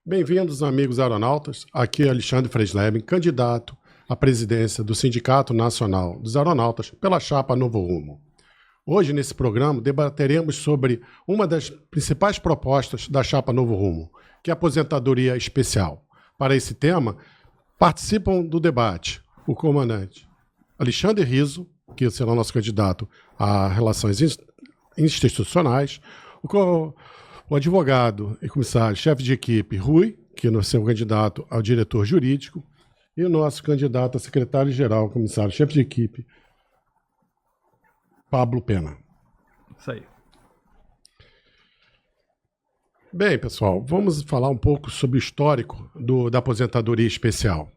Bem-vindos, amigos aeronautas. Aqui é Alexandre Fresleben, candidato à presidência do Sindicato Nacional dos Aeronautas pela chapa Novo Rumo. Hoje, nesse programa, debateremos sobre uma das principais propostas da chapa Novo Rumo, que é a aposentadoria especial. Para esse tema, participam do debate o comandante Alexandre Rizzo, que será o nosso candidato a Relações Institucionais, o advogado e comissário-chefe de equipe Rui, que é o seu candidato ao diretor jurídico, e o nosso candidato a secretário-geral, comissário-chefe de equipe, Pablo Pena. Isso aí. Bem, pessoal, vamos falar um pouco sobre o histórico da aposentadoria especial.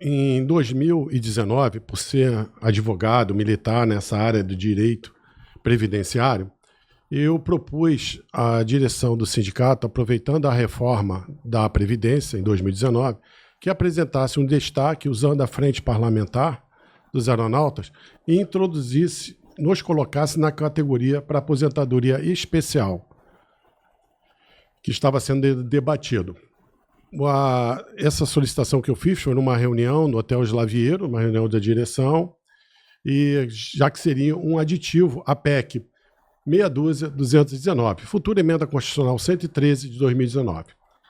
Em 2019, por ser advogado militar nessa área do direito previdenciário, eu propus à direção do sindicato, aproveitando a reforma da Previdência em 2019, que apresentasse um destaque usando a frente parlamentar dos aeronautas e nos colocasse na categoria para aposentadoria especial, que estava sendo debatido. Essa solicitação que eu fiz foi numa reunião no Hotel Slaviero, uma reunião da direção, e já que seria um aditivo à PEC 6.219, futura emenda constitucional 113 de 2019,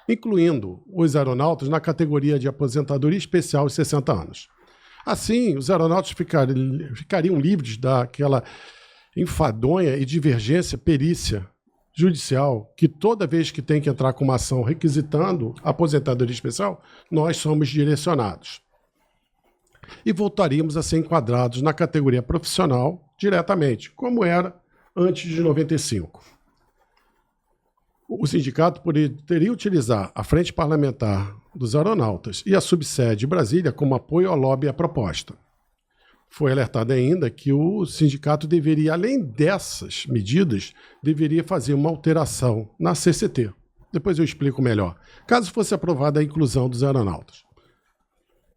incluindo os aeronautas na categoria de aposentadoria especial aos 60 anos. Assim, os aeronautas ficariam livres daquela enfadonha e divergência perícia judicial, que toda vez que tem que entrar com uma ação requisitando a aposentadoria especial, nós somos direcionados. E voltaríamos a ser enquadrados na categoria profissional diretamente, como era antes de 95. O sindicato poderia utilizar a Frente Parlamentar dos Aeronautas e a subsede Brasília como apoio ao lobby à proposta. Foi alertado ainda que o sindicato deveria, além dessas medidas, deveria fazer uma alteração na CCT. Depois eu explico melhor, caso fosse aprovada a inclusão dos aeronautas.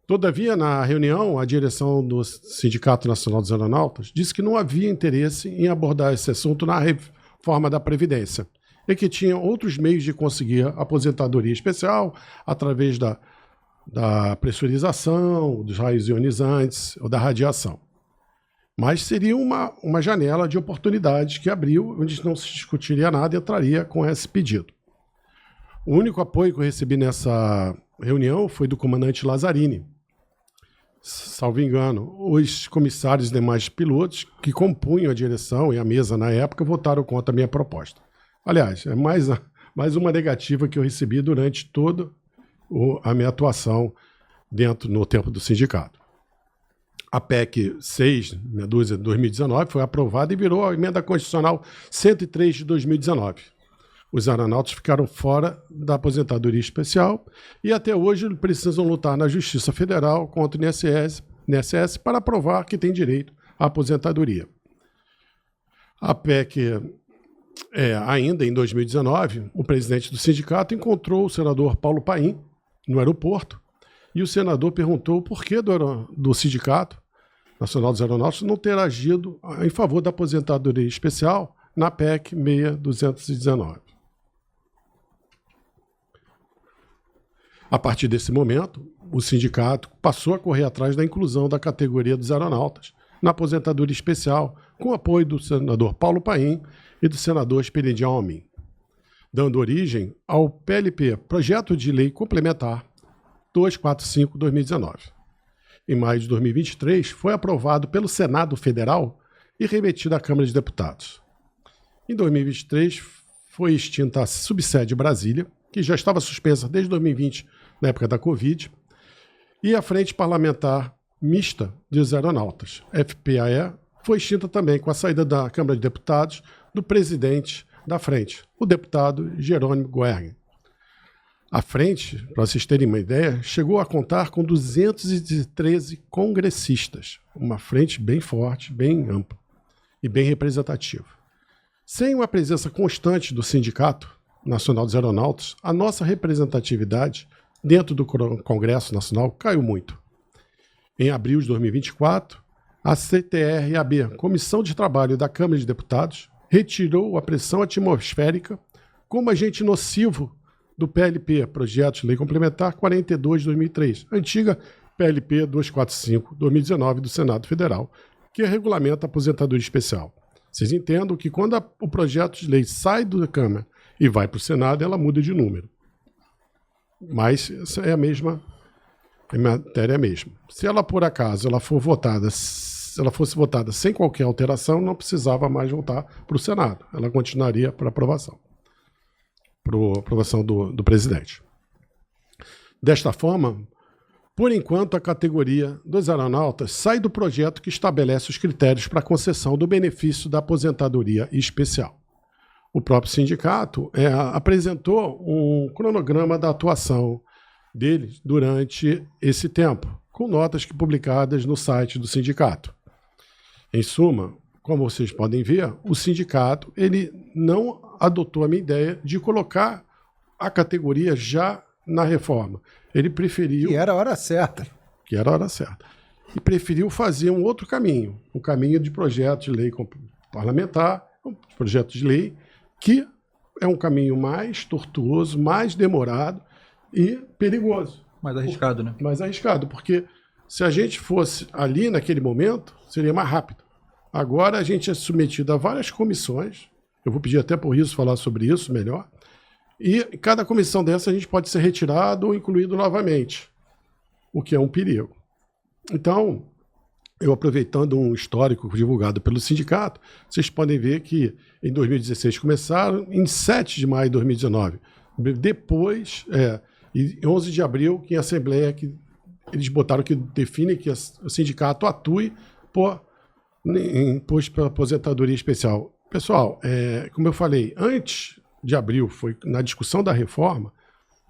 Todavia, na reunião, a direção do Sindicato Nacional dos Aeronautas disse que não havia interesse em abordar esse assunto na reforma da Previdência e que tinha outros meios de conseguir aposentadoria especial através da pressurização, dos raios ionizantes ou da radiação. Mas seria uma janela de oportunidades que abriu, onde não se discutiria nada e entraria com esse pedido. O único apoio que eu recebi nessa reunião foi do comandante Lazzarini. Salvo engano, os comissários e demais pilotos que compunham a direção e a mesa na época votaram contra a minha proposta. Aliás, é mais uma negativa que eu recebi durante toda a minha atuação no tempo do sindicato. A PEC 6, de 2019, foi aprovada e virou a emenda constitucional 103 de 2019. Os aeronautas ficaram fora da aposentadoria especial e até hoje precisam lutar na Justiça Federal contra o INSS para provar que tem direito à aposentadoria. A PEC, ainda em 2019, o presidente do sindicato encontrou o senador Paulo Paim no aeroporto e o senador perguntou o porquê do Sindicato Nacional dos Aeronautas não ter agido em favor da aposentadoria especial na PEC 6.219. A partir desse momento, o sindicato passou a correr atrás da inclusão da categoria dos aeronautas na aposentadoria especial, com apoio do senador Paulo Paim e do senador Esperidião Amin, dando origem ao PLP, Projeto de Lei Complementar 245/2019. Em maio de 2023, foi aprovado pelo Senado Federal e remetido à Câmara de Deputados. Em 2023, foi extinta a subsede Brasília, que já estava suspensa desde 2020, na época da Covid, e a Frente Parlamentar Mista dos Aeronautas, FPAE, foi extinta também com a saída da Câmara de Deputados do presidente da frente, o deputado Jerônimo Goergen. A frente, para vocês terem uma ideia, chegou a contar com 213 congressistas, uma frente bem forte, bem ampla e bem representativa. Sem uma presença constante do Sindicato Nacional dos Aeronautas, a nossa representatividade dentro do Congresso Nacional caiu muito. Em abril de 2024, a CTRAB, Comissão de Trabalho da Câmara de Deputados, retirou a pressão atmosférica como agente nocivo do PLP, Projeto de Lei Complementar 42 de 2003, antiga PLP 245/2019 do Senado Federal, que regulamenta a aposentadoria especial. Vocês entendam que quando o projeto de lei sai da Câmara e vai para o Senado, ela muda de número. Mas essa é a mesma, a matéria é a mesma. Se ela, por acaso, ela fosse votada sem qualquer alteração, não precisava mais voltar para o Senado. Ela continuaria para aprovação. Para aprovação do presidente. Desta forma, por enquanto, a categoria dos aeronautas sai do projeto que estabelece os critérios para a concessão do benefício da aposentadoria especial. O próprio sindicato apresentou um cronograma da atuação dele durante esse tempo, com notas publicadas no site do sindicato. Em suma, como vocês podem ver, o sindicato ele não adotou a minha ideia de colocar a categoria já na reforma. Ele preferiu... Que era a hora certa. Que era a hora certa. E preferiu fazer um outro caminho, o caminho de projeto de lei parlamentar, um projeto de lei que é um caminho mais tortuoso, mais demorado e perigoso. Mais arriscado, né? Mais arriscado, porque se a gente fosse ali naquele momento, seria mais rápido. Agora a gente é submetido a várias comissões, eu vou pedir até para o Riso falar sobre isso melhor, e cada comissão dessa a gente pode ser retirado ou incluído novamente, o que é um perigo. Então, eu aproveitando um histórico divulgado pelo sindicato, vocês podem ver que em 2016 começaram, em 7 de maio de 2019, depois, em 11 de abril, que em assembleia que eles botaram que define que o sindicato atue por imposto pela aposentadoria especial. Pessoal, como eu falei, antes de abril, foi na discussão da reforma,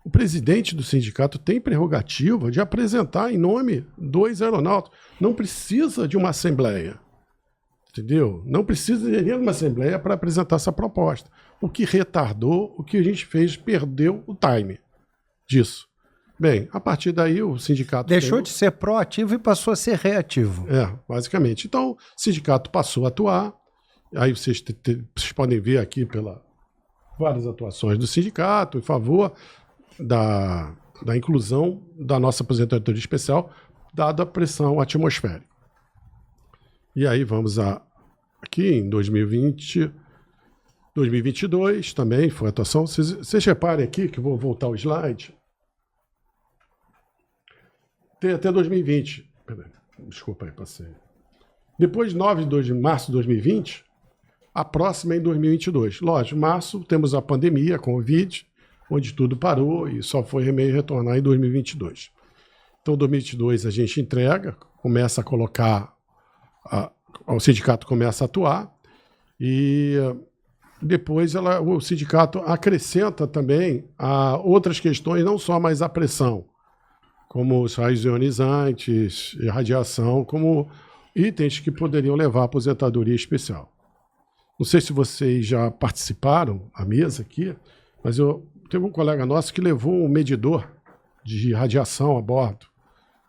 o presidente do sindicato tem prerrogativa de apresentar em nome dos aeronautas. Não precisa de uma assembleia, entendeu? Não precisa de uma assembleia para apresentar essa proposta. O que retardou, o que a gente fez, perdeu o time disso. Bem, a partir daí o sindicato... Deixou de ser proativo e passou a ser reativo. Basicamente. Então, o sindicato passou a atuar. Aí vocês podem ver aqui pelas várias atuações do sindicato em favor da inclusão da nossa aposentadoria especial, dada a pressão atmosférica. E aí vamos aqui em 2022 também foi a atuação. Vocês reparem aqui, que eu vou voltar ao slide... Tem até 2020. Desculpa aí, passei. Depois de 9 de março de 2020, a próxima é em 2022. Lógico, março temos a pandemia, a Covid, onde tudo parou e só foi meio retornar em 2022. Então, 2022 a gente entrega, começa a colocar, o sindicato começa a atuar e depois o sindicato acrescenta também outras questões, não só mais a pressão, como os raios ionizantes e radiação, como itens que poderiam levar à aposentadoria especial. Não sei se vocês já participaram, a mesa aqui, mas teve um colega nosso que levou um medidor de radiação a bordo.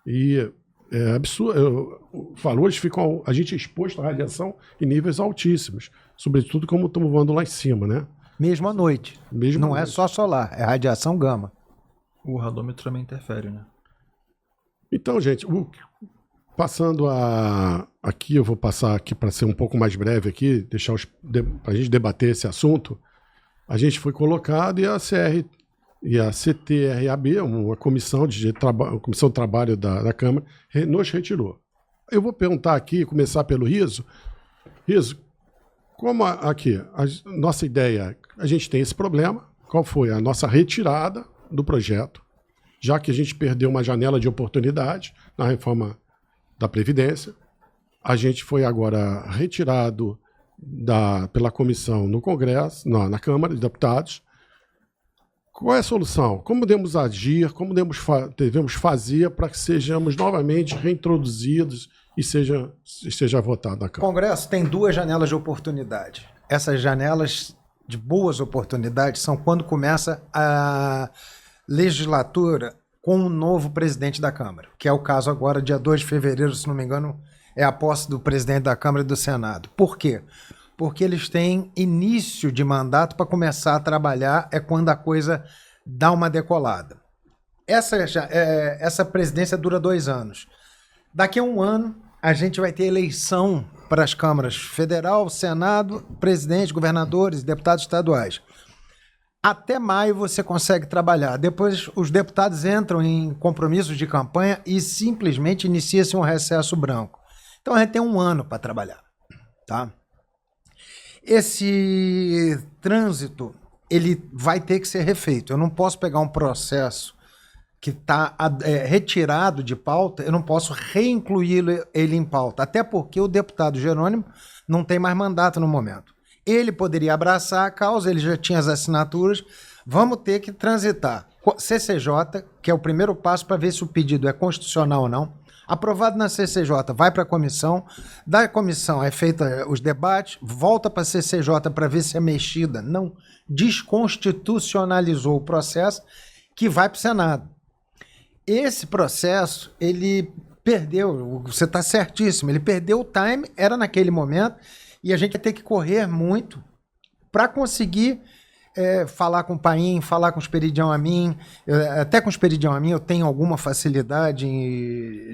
E é absurdo, valores ficam, a gente é exposto à radiação em níveis altíssimos, sobretudo como estamos voando lá em cima, né? Mesmo à noite. Não é só solar, é radiação gama. O radômetro também interfere, né? Então, gente, passando aqui, eu vou passar aqui para ser um pouco mais breve aqui, deixar para a gente debater esse assunto. A gente foi colocado e a CTRAB, uma comissão de trabalho da Câmara, nos retirou. Eu vou perguntar aqui, começar pelo Riso. Riso, como aqui, a nossa ideia, a gente tem esse problema, qual foi a nossa retirada do projeto, já que a gente perdeu uma janela de oportunidade na reforma da Previdência. A gente foi agora retirado pela comissão no Congresso, na Câmara de Deputados. Qual é a solução? Como devemos agir, como devemos fazer para que sejamos novamente reintroduzidos e seja votado na Câmara? O Congresso tem 2 janelas de oportunidade. Essas janelas de boas oportunidades são quando começa a legislatura com um novo presidente da Câmara, que é o caso agora, dia 2 de fevereiro, se não me engano, é a posse do presidente da Câmara e do Senado. Por quê? porque eles têm início de mandato para começar a trabalhar, é quando a coisa dá uma decolada. Essa presidência dura 2 anos. Daqui a 1 ano, a gente vai ter eleição para as câmaras federal, Senado, presidente, governadores, deputados estaduais. Até maio você consegue trabalhar. Depois os deputados entram em compromissos de campanha e simplesmente inicia-se um recesso branco. Então a gente tem 1 ano para trabalhar, tá? Esse trânsito, ele vai ter que ser refeito. Eu não posso pegar um processo que está retirado de pauta, eu não posso reincluí-lo ele em pauta. Até porque o deputado Jerônimo não tem mais mandato no momento. Ele poderia abraçar a causa, ele já tinha as assinaturas. Vamos ter que transitar. CCJ, que é o primeiro passo para ver se o pedido é constitucional ou não. Aprovado na CCJ, vai para a comissão. Da comissão é feita os debates, volta para a CCJ para ver se é mexida. Não, desconstitucionalizou o processo, que vai para o Senado. Esse processo, ele perdeu, você está certíssimo, ele perdeu o time, era naquele momento, e a gente vai ter que correr muito para conseguir falar com o Paim, falar com o Esperidião Amin. Até com o Esperidião Amin eu tenho alguma facilidade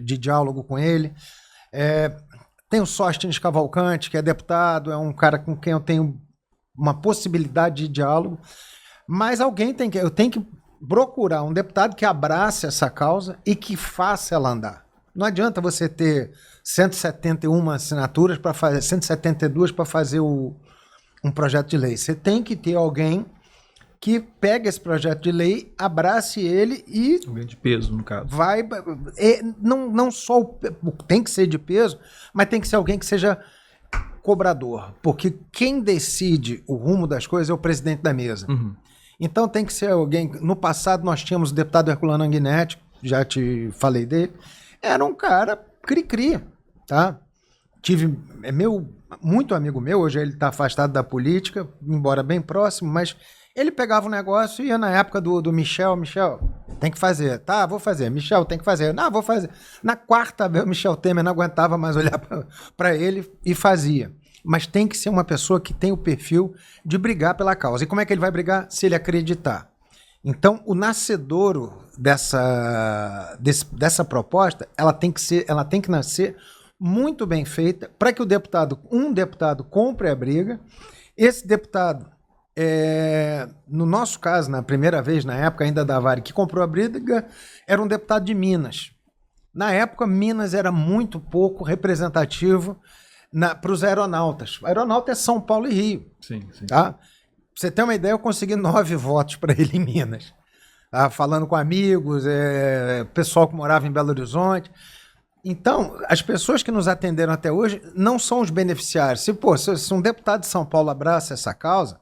de diálogo com ele. Tem o Sóstenes Cavalcante, que é deputado, é um cara com quem eu tenho uma possibilidade de diálogo, mas eu tenho que procurar um deputado que abrace essa causa e que faça ela andar. Não adianta você ter 171 assinaturas para fazer, 172 para fazer um projeto de lei. Você tem que ter alguém que pegue esse projeto de lei, abrace ele e... Alguém de peso, no caso. Não só tem que ser de peso, mas tem que ser alguém que seja cobrador. Porque quem decide o rumo das coisas é o presidente da mesa. Uhum. Então tem que ser alguém... No passado nós tínhamos o deputado Herculano Anguinetti, já te falei dele. Era um cara cri-cri, tá? Muito amigo meu, hoje ele está afastado da política, embora bem próximo, mas ele pegava um negócio e ia na época do Michel, tem que fazer. Tá, vou fazer. Michel, tem que fazer. Não, vou fazer. Na quarta vez o Michel Temer não aguentava mais olhar para ele e fazia. Mas tem que ser uma pessoa que tem o perfil de brigar pela causa. E como é que ele vai brigar? Se ele acreditar. Então, o nascedouro dessa proposta, ela tem que nascer muito bem feita para que um deputado compre a briga. Esse deputado, no nosso caso, na primeira vez, na época ainda da Vale, que comprou a briga, era um deputado de Minas. Na época, Minas era muito pouco representativo para os aeronautas. Aeronauta é São Paulo e Rio. Sim, sim. Tá? Pra você ter uma ideia, eu consegui 9 votos para ele em Minas. Tá? Falando com amigos, pessoal que morava em Belo Horizonte. Então, as pessoas que nos atenderam até hoje não são os beneficiários. Se um deputado de São Paulo abraça essa causa,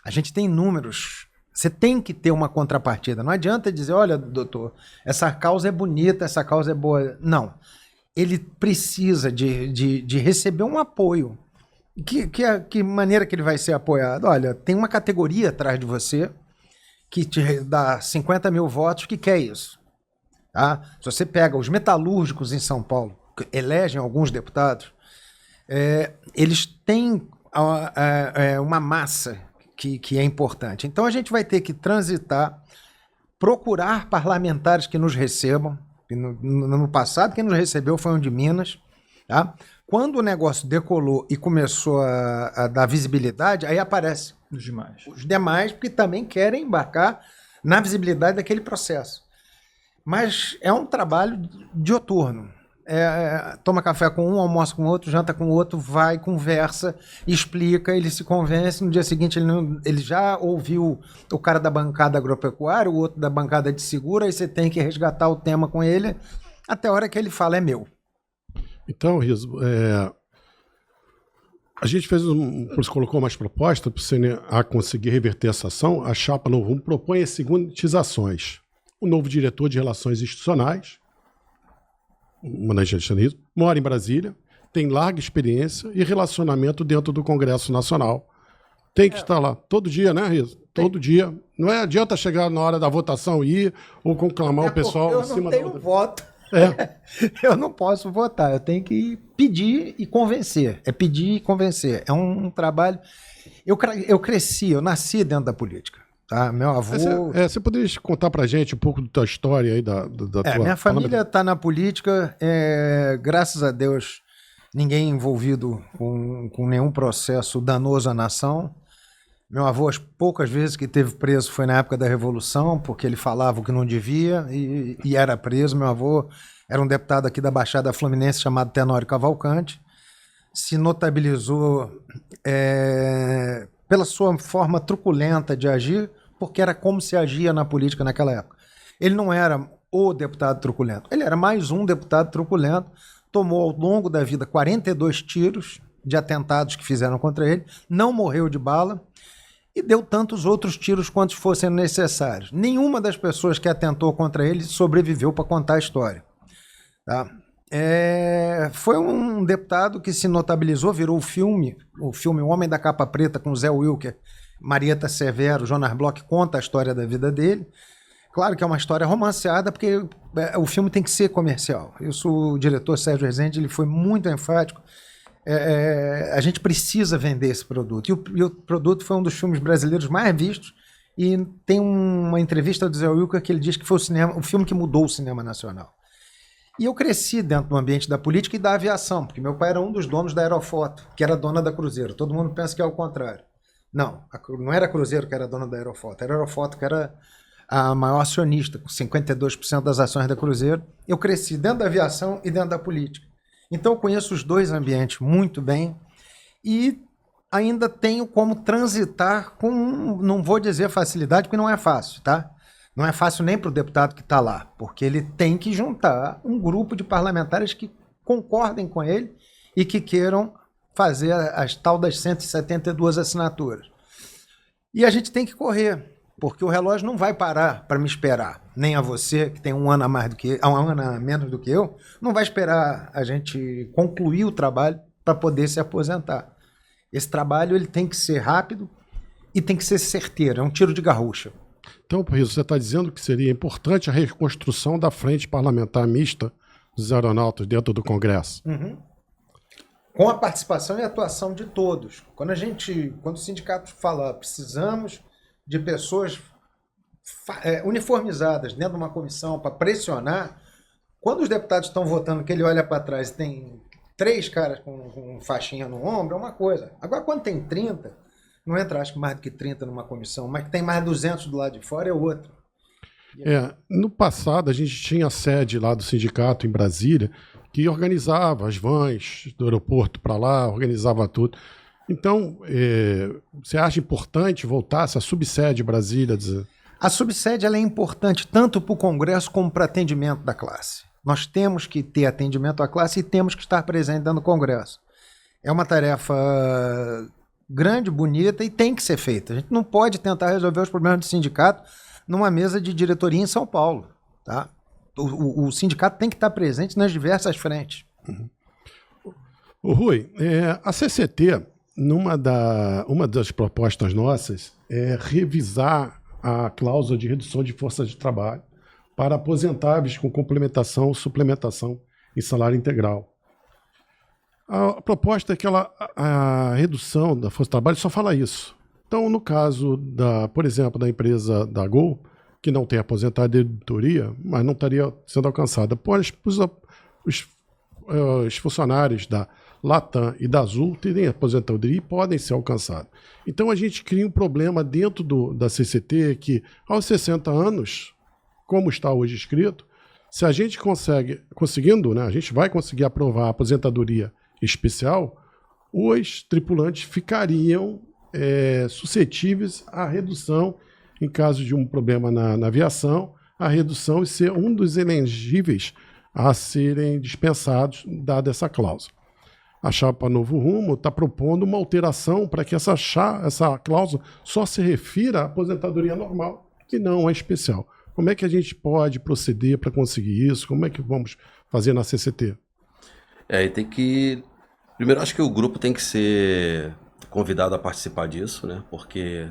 a gente tem números. Você tem que ter uma contrapartida. Não adianta dizer, olha, doutor, essa causa é bonita, essa causa é boa. Não. Ele precisa de receber um apoio. Que maneira que ele vai ser apoiado? Olha, tem uma categoria atrás de você que te dá 50 mil votos que quer isso. Tá? Se você pega os metalúrgicos em São Paulo, que elegem alguns deputados, eles têm uma massa que é importante. Então a gente vai ter que transitar, procurar parlamentares que nos recebam. No passado, quem nos recebeu foi um de Minas. Tá? Quando o negócio decolou e começou a dar visibilidade, aí aparece os demais, porque também querem embarcar na visibilidade daquele processo. Mas é um trabalho dioturno. Toma café com um, almoça com outro, janta com outro, vai, conversa, explica, ele se convence. No dia seguinte ele já ouviu o cara da bancada agropecuária, o outro da bancada de seguro, aí você tem que resgatar o tema com ele até a hora que ele fala, é meu. Então, Riso, a gente colocou mais proposta para o CNA conseguir reverter essa ação. A chapa Novo Rumo propõe as seguintes ações. O novo diretor de Relações Institucionais, mora em Brasília, tem larga experiência e relacionamento dentro do Congresso Nacional. Tem que estar lá todo dia, né, Riso? Todo dia. Não adianta chegar na hora da votação e ir ou conclamar o pessoal em cima da voto. Eu não posso votar, eu tenho que pedir e convencer. É pedir e convencer. É um trabalho. Eu cresci, eu nasci dentro da política. Tá? Meu avô. Você poderia contar pra gente um pouco da tua história aí, da tua. Minha família está na política, graças a Deus, ninguém envolvido com nenhum processo danoso à nação. Meu avô, as poucas vezes que teve preso foi na época da Revolução, porque ele falava o que não devia e era preso. Meu avô era um deputado aqui da Baixada Fluminense chamado Tenório Cavalcante. Se notabilizou pela sua forma truculenta de agir, porque era como se agia na política naquela época. Ele não era o deputado truculento, ele era mais um deputado truculento. Tomou ao longo da vida 42 tiros de atentados que fizeram contra ele, não morreu de bala e deu tantos outros tiros quantos fossem necessários. Nenhuma das pessoas que atentou contra ele sobreviveu para contar a história. Tá? Foi um deputado que se notabilizou, virou o filme O Homem da Capa Preta, com Zé Wilker, Marieta Severo, Jonas Bloch, conta a história da vida dele. Claro que é uma história romanceada, porque o filme tem que ser comercial. Isso, o diretor Sérgio Rezende, ele foi muito enfático. A gente precisa vender esse produto. E o produto foi um dos filmes brasileiros mais vistos. E tem uma entrevista do Zé Wilker que ele diz que foi o filme que mudou o cinema nacional. E eu cresci dentro do ambiente da política e da aviação, porque meu pai era um dos donos da Aerofoto, que era dona da Cruzeiro. Todo mundo pensa que é o contrário. Não era a Cruzeiro que era dona da Aerofoto, era a Aerofoto que era a maior acionista, com 52% das ações da Cruzeiro. Eu cresci dentro da aviação e dentro da política. Então eu conheço os dois ambientes muito bem e ainda tenho como transitar com, não vou dizer facilidade, porque não é fácil, tá? Não é fácil nem para o deputado que está lá, porque ele tem que juntar um grupo de parlamentares que concordem com ele e que queiram fazer as tal das 172 assinaturas. E a gente tem que correr, porque o relógio não vai parar para me esperar. Nem a você, que tem um ano a menos do que eu, não vai esperar a gente concluir o trabalho para poder se aposentar. Esse trabalho ele tem que ser rápido e tem que ser certeiro, é um tiro de garrucha. Então, por isso, você está dizendo que seria importante a reconstrução da frente parlamentar mista dos aeronautas dentro do Congresso. Uhum. Com a participação e atuação de todos. Quando o sindicato fala precisamos de pessoas uniformizadas dentro de uma comissão para pressionar, quando os deputados estão votando que ele olha para trás e tem 3 caras com faixinha no ombro, é uma coisa. Agora, quando tem 30, não entra acho que mais do que 30 numa comissão, mas que tem mais 200 do lado de fora é outra. No passado, a gente tinha a sede lá do sindicato em Brasília, que organizava as vans do aeroporto para lá, organizava tudo. Então, você acha importante voltar essa subsede Brasília? A subsede ela é importante tanto para o Congresso como para atendimento da classe. Nós temos que ter atendimento à classe e temos que estar presente dentro do Congresso. É uma tarefa grande, bonita e tem que ser feita. A gente não pode tentar resolver os problemas do sindicato numa mesa de diretoria em São Paulo. Tá? O sindicato tem que estar presente nas diversas frentes. Uhum. Rui, a CCT, uma das propostas nossas é revisar a cláusula de redução de força de trabalho para aposentáveis com complementação ou suplementação em salário integral. A proposta é que a redução da força de trabalho só fala isso. Então, no caso, por exemplo, da empresa da Gol, que não tem aposentadoria, mas não estaria sendo alcançada. Pois os funcionários da Latam e da Azul terem aposentadoria e podem ser alcançados. Então a gente cria um problema dentro da CCT que aos 60 anos, como está hoje escrito, se a gente conseguindo, né, a gente vai conseguir aprovar a aposentadoria especial, os tripulantes ficariam suscetíveis à redução em caso de um problema na aviação, a redução e ser um dos elegíveis a serem dispensados, dada essa cláusula. A chapa Novo Rumo está propondo uma alteração para que essa cláusula só se refira à aposentadoria normal, que não é especial. Como é que a gente pode proceder para conseguir isso? Como é que vamos fazer na CCT? Primeiro, acho que o grupo tem que ser convidado a participar disso, né? Porque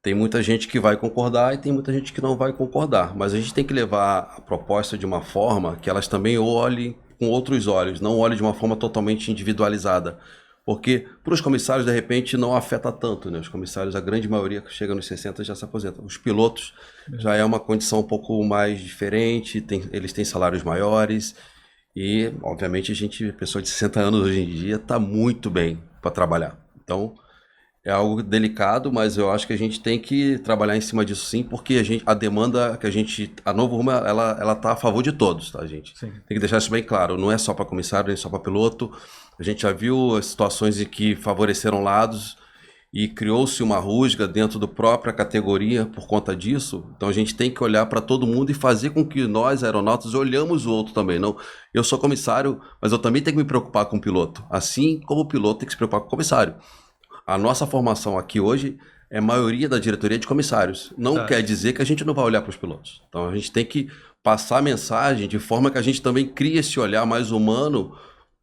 Tem muita gente que vai concordar e tem muita gente que não vai concordar, mas a gente tem que levar a proposta de uma forma que elas também olhem com outros olhos, não olhem de uma forma totalmente individualizada. Porque para os comissários, de repente, não afeta tanto, né? Os comissários, a grande maioria que chega nos 60 já se aposenta. Os pilotos já é uma condição um pouco mais diferente, eles têm salários maiores e, obviamente, a pessoa de 60 anos hoje em dia está muito bem para trabalhar. Então, é algo delicado, mas eu acho que a gente tem que trabalhar em cima disso sim, porque a demanda que a Novo Rumo, ela tá a favor de todos, tá, gente? Sim. Tem que deixar isso bem claro, não é só para comissário, nem só para piloto. A gente já viu situações em que favoreceram lados e criou-se uma rusga dentro da própria categoria por conta disso. Então a gente tem que olhar para todo mundo e fazer com que nós, aeronautas, olhamos o outro também. Não, eu sou comissário, mas eu também tenho que me preocupar com o piloto, assim como o piloto tem que se preocupar com o comissário. A nossa formação aqui hoje é maioria da diretoria de comissários. Não quer dizer que a gente não vai olhar para os pilotos. Então a gente tem que passar a mensagem de forma que a gente também crie esse olhar mais humano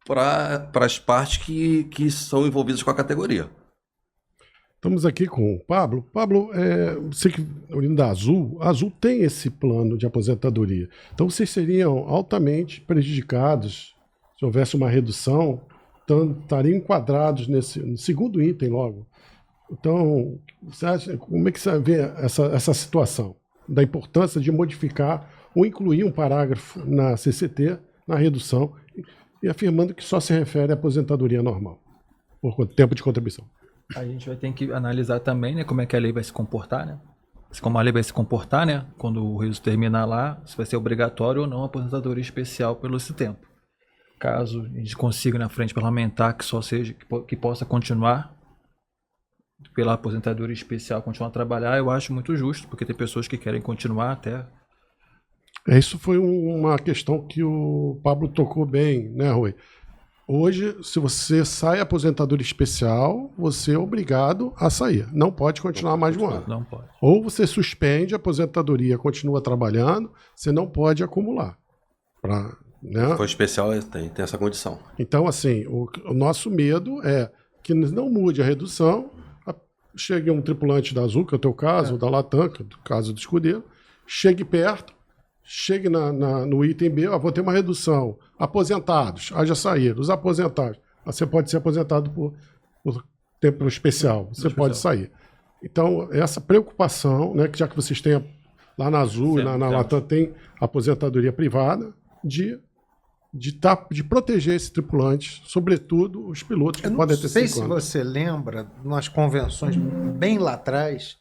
para as partes que são envolvidas com a categoria. Estamos aqui com o Pablo. Pablo, você que é oriundo da Azul, a Azul tem esse plano de aposentadoria. Então vocês seriam altamente prejudicados se houvesse uma redução. Então, estariam enquadrados no segundo item logo. Então, como é que você vê essa situação da importância de modificar ou incluir um parágrafo na CCT, na redução, e afirmando que só se refere à aposentadoria normal, por tempo de contribuição? A gente vai ter que analisar também, né, como é que a lei vai se comportar, né? Como a lei vai se comportar, né? Quando o registro terminar lá, se vai ser obrigatório ou não a aposentadoria especial pelo esse tempo. Caso a gente consiga na frente parlamentar que só seja, que possa continuar pela aposentadoria especial, continuar a trabalhar, eu acho muito justo, porque tem pessoas que querem continuar até. Isso foi uma questão que o Pablo tocou bem, né, Rui? Hoje, se você sai aposentadoria especial, você é obrigado a sair. Não pode continuar mais de um ano. Não pode. Ou você suspende a aposentadoria, continua trabalhando, você não pode acumular. Né? Se for especial, tem essa condição. Então, assim, o nosso medo é que não mude a redução, chegue um tripulante da Azul, que é o teu caso, ou da Latam, que é o caso do escudeiro, chegue perto, chegue no item B, vou ter uma redução. Aposentados, já saíram. Os aposentados, você pode ser aposentado por tempo especial, você pode sair. Então, essa preocupação, né, que já que vocês têm lá na Azul e na Latam tem aposentadoria privada, de proteger esse tripulante, sobretudo os pilotos que podem ter 5 anos. Eu não sei se você lembra, nas convenções bem lá atrás,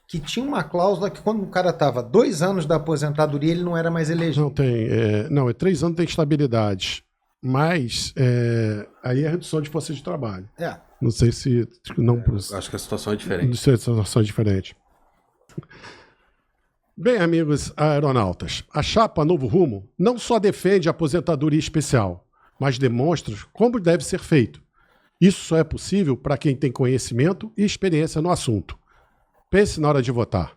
que tinha uma cláusula que quando o cara estava 2 anos da aposentadoria, ele não era mais elegível. Não tem, 3 anos tem estabilidade, mas aí é redução de força de trabalho. Não sei se... Acho que a situação é diferente. Não sei se a situação é diferente. Bem, amigos aeronautas, a chapa Novo Rumo não só defende a aposentadoria especial, mas demonstra como deve ser feito. Isso só é possível para quem tem conhecimento e experiência no assunto. Pense na hora de votar.